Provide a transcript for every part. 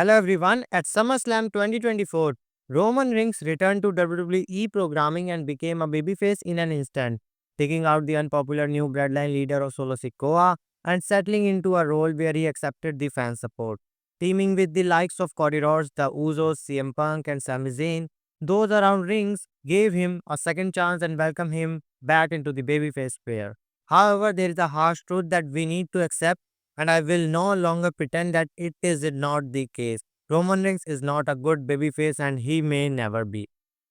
Hello everyone. At SummerSlam 2024, Roman Reigns returned to WWE programming and became a babyface in an instant, taking out the unpopular new Bloodline leader of Solo Sikoa and settling into a role where he accepted the fan support. Teaming with the likes of Cody Rhodes, the Usos, CM Punk, and Sami Zayn, those around Reigns gave him a second chance and welcomed him back into the babyface pair. However, there is a harsh truth that we need to accept, and I will no longer pretend that it is not the case. Roman Reigns is not a good babyface and he may never be.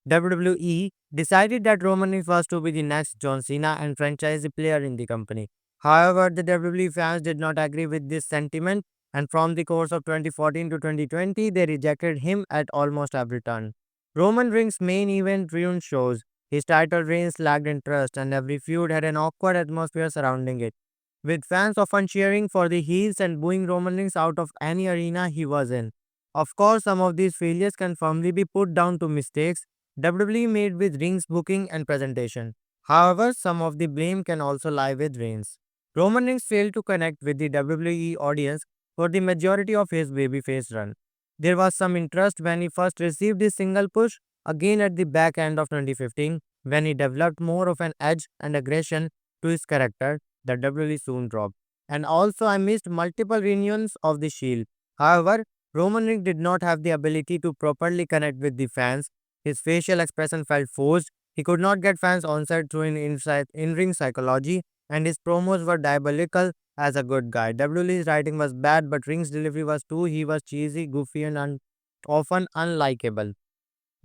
WWE decided that Roman Reigns was to be the next John Cena and franchise player in the company. However, the WWE fans did not agree with this sentiment, and from the course of 2014 to 2020, they rejected him at almost every turn. Roman Reigns' main event ruined shows. His title reigns lacked interest, and every feud had an awkward atmosphere surrounding it, with fans often cheering for the heels and booing Roman Reigns out of any arena he was in. Of course, some of these failures can firmly be put down to mistakes WWE made with Reigns' booking and presentation. However, some of the blame can also lie with Reigns. Roman Reigns failed to connect with the WWE audience for the majority of his babyface run. There was some interest when he first received his single push, again at the back end of 2015, when he developed more of an edge and aggression to his character that WWE soon dropped. And also, I missed multiple reunions of the Shield. However, Roman Reigns did not have the ability to properly connect with the fans. His facial expression felt forced. He could not get fans on set through in-ring psychology, and his promos were diabolical as a good guy. WWE's writing was bad, but Reigns' delivery was too. He was cheesy, goofy, and often unlikable.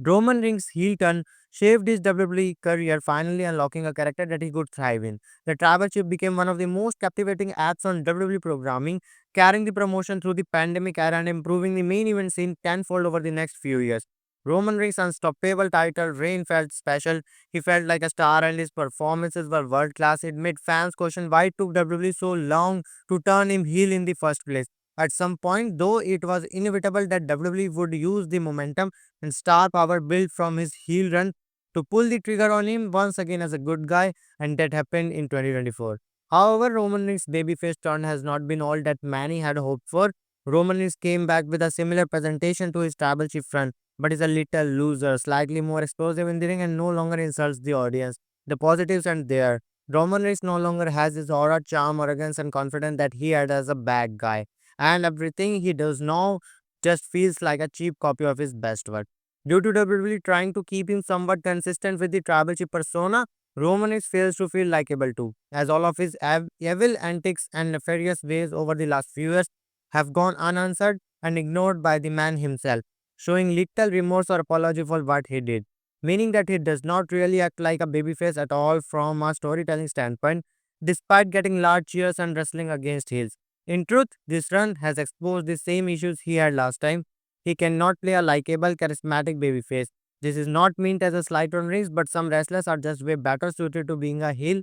Roman Reigns' heel turn saved his WWE career, finally unlocking a character that he could thrive in. The Tribal Chief became one of the most captivating acts on WWE programming, carrying the promotion through the pandemic era and improving the main event scene tenfold over the next few years. Roman Reigns' unstoppable title reign felt special. He felt like a star, and his performances were world class. It made fans question why it took WWE so long to turn him heel in the first place. At some point, though, it was inevitable that WWE would use the momentum and star power built from his heel run to pull the trigger on him once again as a good guy, and that happened in 2024. However, Roman Reigns' babyface turn has not been all that many had hoped for. Roman Reigns came back with a similar presentation to his tribal chief run, but is a little looser, slightly more explosive in the ring, and no longer insults the audience. The positives and there. Roman Reigns no longer has his aura, charm, arrogance, and confidence that he had as a bad guy, and everything he does now just feels like a cheap copy of his best work. Due to WWE trying to keep him somewhat consistent with the tribal chief persona, Roman Reigns fails to feel likable too, as all of his evil antics and nefarious ways over the last few years have gone unanswered and ignored by the man himself, showing little remorse or apology for what he did, meaning that he does not really act like a babyface at all from a storytelling standpoint, despite getting large cheers and wrestling against heels. In truth, this run has exposed the same issues he had last time. He cannot play a likable, charismatic babyface. This is not meant as a slight on Reigns, but some wrestlers are just way better suited to being a heel,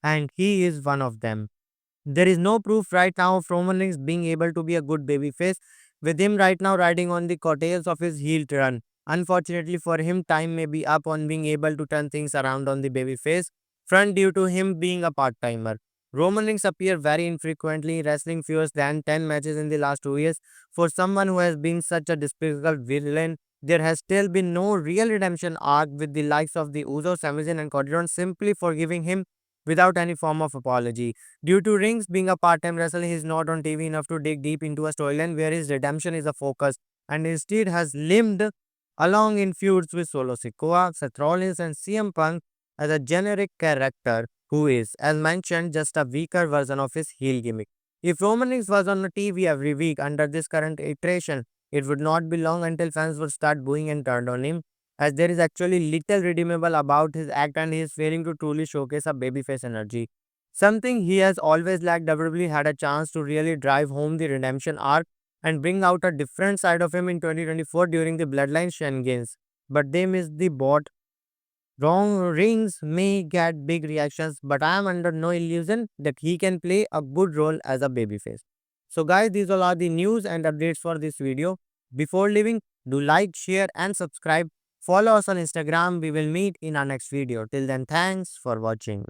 and he is one of them. There is no proof right now of Roman Reigns being able to be a good babyface, with him right now riding on the coattails of his heel run. Unfortunately for him, time may be up on being able to turn things around on the babyface front due to him being a part timer. Roman Reigns appear very infrequently, wrestling fewer than 10 matches in the last 2 years. For someone who has been such a despicable villain, there has still been no real redemption arc, with the likes of the Usos, Sami Zayn, and Cody Rhodes simply forgiving him without any form of apology. Due to Rings being a part-time wrestler, he is not on TV enough to dig deep into a storyline where his redemption is a focus, and instead has limped along in feuds with Solo Sikoa, Seth Rollins, and CM Punk as a generic character who is, as mentioned, just a weaker version of his heel gimmick. If Roman Reigns was on the TV every week under this current iteration, it would not be long until fans would start booing and turn on him, as there is actually little redeemable about his act and he is failing to truly showcase a babyface energy. Something he has always lacked. WWE had a chance to really drive home the redemption arc and bring out a different side of him in 2024 during the Bloodline shenanigans, but they missed the boat. Wrong rings may get big reactions, but I am under no illusion that he can play a good role as a babyface. So guys, these all are the news and updates for this video. Before leaving, do like, share and subscribe. Follow us on Instagram. We will meet in our next video. Till then, thanks for watching.